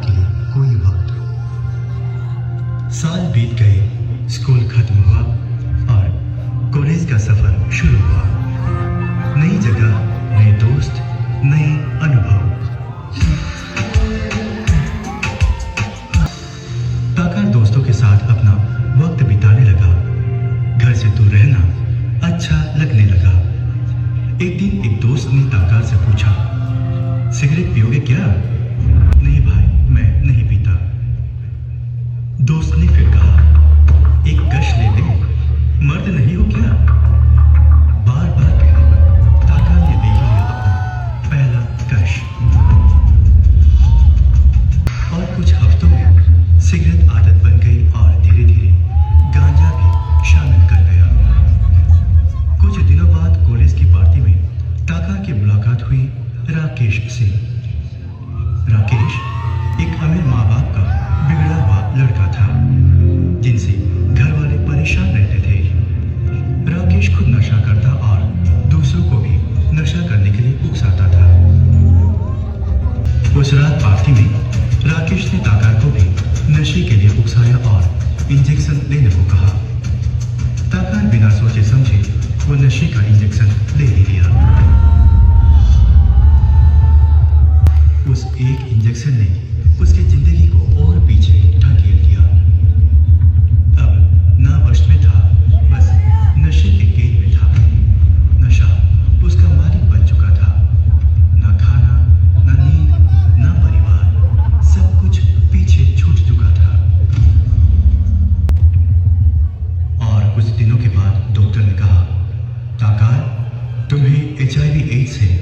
के लिए कोई वक्त। साल बीत गए, स्कूल खत्म हुआ और कॉलेज का सफर शुरू हुआ। नई जगह, नए दोस्त, नए अनुभव। ताकार दोस्तों के साथ अपना वक्त बिताने लगा। घर से दूर रहना अच्छा लगने लगा। एक दिन एक दोस्त ने ताकार से पूछा, सिगरेट पियोगे क्या? नहीं भाई, मैं नहीं पीता। दोस्त ने फिर कहा, एक कश ले ले, मर्द नहीं हो क्या? बार बार कहने पर ताकार ने ले लिया अपना पहला कश। और कुछ हफ्तों में सिगरेट आदत बन गई और धीरे धीरे गांजा भी शामिल कर गया। कुछ दिनों बाद कॉलेज की पार्टी में ताकार की मुलाकात हुई राकेश से। राकेश एक अमीर माँ बाप का बिगड़ा हुआ लड़का था, जिनसे घर वाले परेशान रहते थे। राकेश खुद नशा करता और दूसरों को भी नशा करने के लिए उकसाता था। उस रात पार्टी में राकेश ने ताकार को भी नशे के लिए उकसाया और इंजेक्शन लेने को कहा। ताकार बिना सोचे समझे वो नशे का इंजेक्शन ले ही लिया। उस एक इंजेक्शन ने उसकी जिंदगी को और पीछे ढकेल दिया। अब ना वश में था, बस नशे के गेम में था। नशा उसका मालिक बन चुका था। ना खाना, ना नींद, ना परिवार, सब कुछ पीछे छूट चुका था। और कुछ दिनों के बाद डॉक्टर ने कहा, ताकार, तुम्हें HIV एड्स है।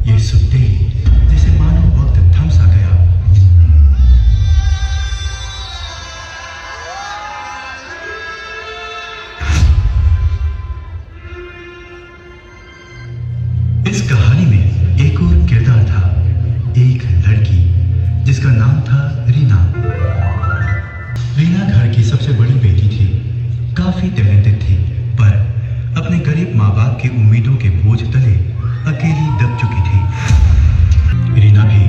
ये सुनते ही जैसे मानो वक्त थम सा गया। इस कहानी में एक और किरदार था, एक लड़की जिसका नाम था रीना। रीना घर की सबसे बड़ी बेटी थी, काफी टैलेंटेड थी, पर अपने गरीब माँ बाप की उम्मीदों के बोझ तले अकेली दब चुकी थी। रीना भी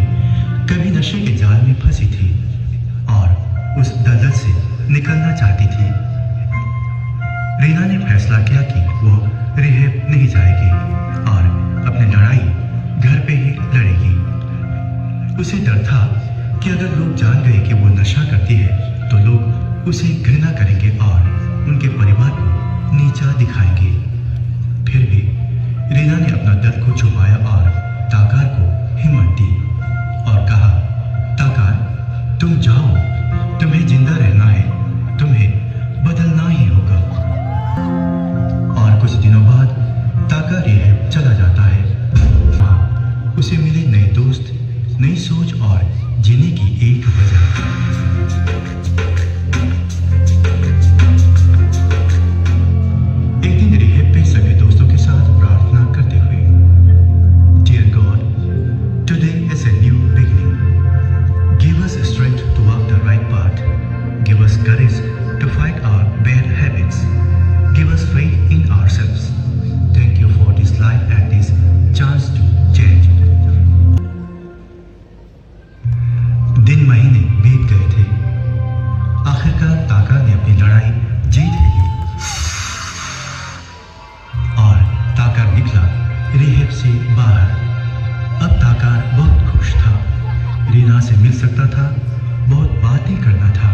कभी नशे के जाल में फंसी थी और उस दलदल से निकलना चाहती थी। रीना ने फैसला किया कि वो रिहैब नहीं जाएगी और अपनी लड़ाई घर पे ही लड़ेगी। उसे डर था कि अगर लोग जान गए कि वो नशा करती है तो लोग उसे घृणा करेंगे और उनके परिवार को नीचा दिखाएंगे। फिर भी रीना ने अपना दर्द को छुपाया और ताकार को हिम्मत दी और कहा, ताकार, तुम जाओ, तुम्हें जिंदा रहना है, तुम्हें बदलना ही होगा। और कुछ दिनों बाद ताकार रिहैब चला जाता है। उसे मिले नए दोस्त, नई सोच और जीने की एक वजह। एक दिन रिहैब पे सभी दोस्तों के साथ प्रार्थना करते हुए, Dear God, today is a new beginning. Give us strength to walk the right path. Give us courage to fight our bad habits. Give us faith in ourselves. Thank you for this life and this chance to change. दिन महीने बीत गए थे। आखिरकार ताकार ने अपनी लड़ाई जीत ली और ताकार निकला रिहैब से बाहर। अब ताकार बहुत खुश था, रीना से मिल सकता था, बहुत बातें करना था।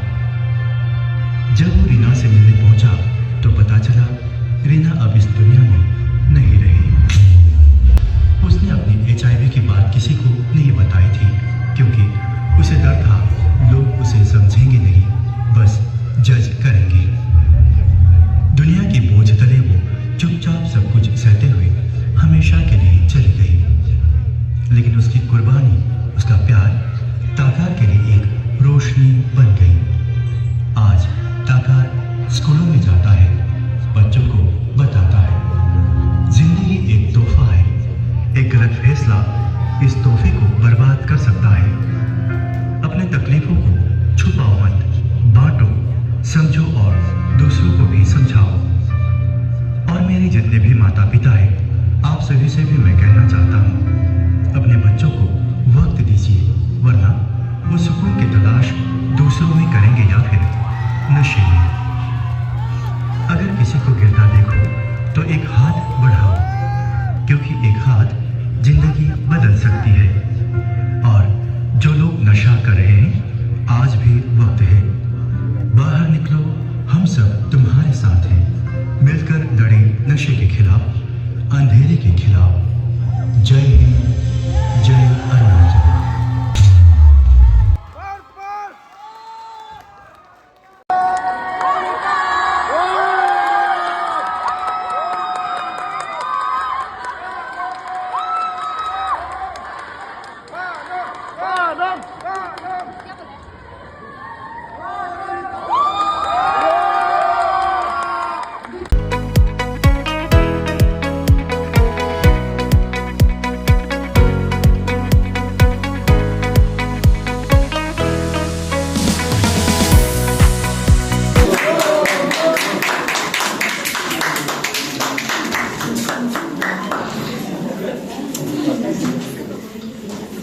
जब वो रीना से मिलने पहुंचा तो पता चला रीना अब इस दुनिया में नहीं रही। उसने अपनी HIV की बात किसी को नहीं बताई थी, क्योंकि उसे डर था लोग उसे समझेंगे नहीं, बस जज करेंगे। दुनिया के बोझ तले वो चुपचाप सब कुछ सहते हुए हमेशा के लिए चली गई। लेकिन उसकी कुर्बानी, उसका प्यार ताकार के लिए एक रोशनी बन गई। आज ताकार स्कूलों में जाता है, बच्चों को बताता है जिंदगी एक तोहफा है, एक गलत फैसला इस तोहफे को बर्बाद कर सकता है। अपने तकलीफों को छुपाओ मत, बांटो, समझो और दूसरों को भी समझाओ। और मेरे जितने भी माता पिता हैं, आप सभी से भी मैं कहना चाहता हूँ, अपने बच्चों को वक्त दीजिए। अंधेरे के खिलाफ। जय हिंद, जय Arunachal.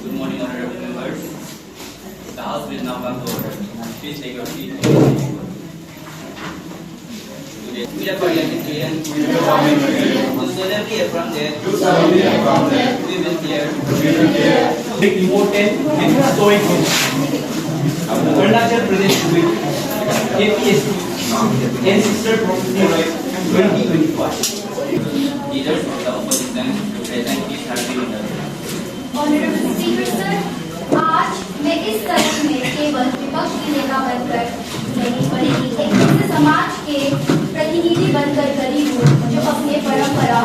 Good morning, honorable members. The House will now come to order. Please take your seat. Today, we are parliamentarians do solemnly affirm that we will bear एक important and historic Arunachal Pradesh with APSC Ancestor Property Right 2025. leaders of the opposition to present this hearty order. Honourable speaker sir, आज मैं इस सदन में केवल विपक्ष की नेता बनकर नहीं बल्कि एक ऐसे समाज के प्रतिनिधि बनकर खड़ी हूँ जो अपने परंपरा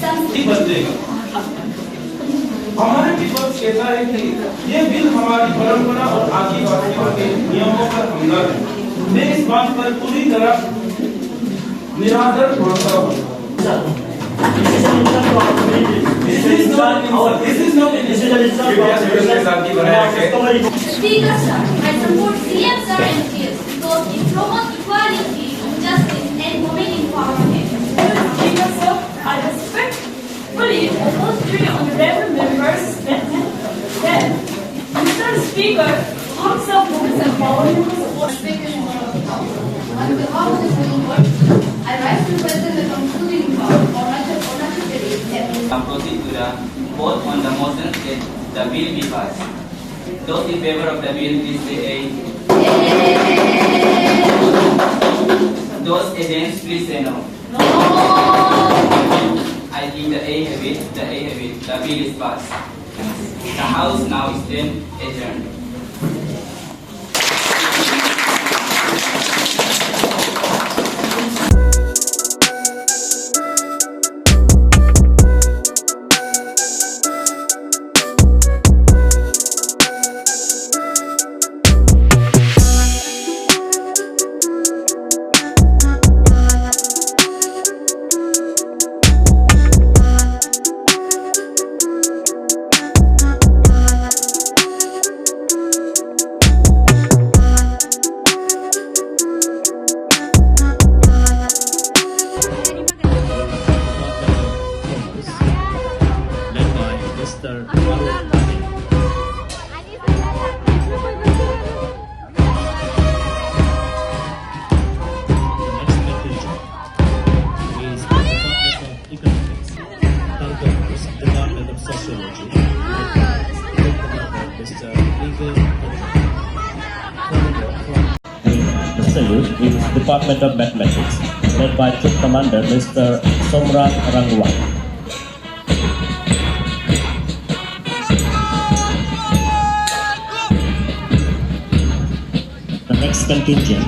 संस्कृति बदलेगा। हमारे विपक्ष कहता है कि ये बिल हमारी परंपरा और आदिवासियों के नियमों पर हमला है। मैं इस बात पर पूरी तरह निरादर मानता हूँ। Speaker sir, I support CM sir and peers because it promotes equality, justice and women empowerment. Speaker sir, I respectfully oppose to the honorable members' statement that Mr. Speaker talks of women's empowerment. Speaker on behalf of the Supreme Court, I rise to present the concluding part of Arunachal Pradesh. Now proceed to the vote on the motion that the bill be passed. Those in favor of the bill, please say aye. Those against, please say no. No. I give the ayes have it, the ayes have it, the bill is passed. The House now is then adjourned. led by Mr. Arun Patil. The next contingent is the Department of Economics, Calcula's Department of Sociology, Mr. Eagle. The Sayus is Department of Mathematics, led by Troop Commander Mr. Somran Rangwat. The next contingent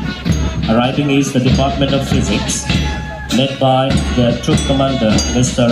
arriving is the Department of Physics, led by the Troop Commander Mr.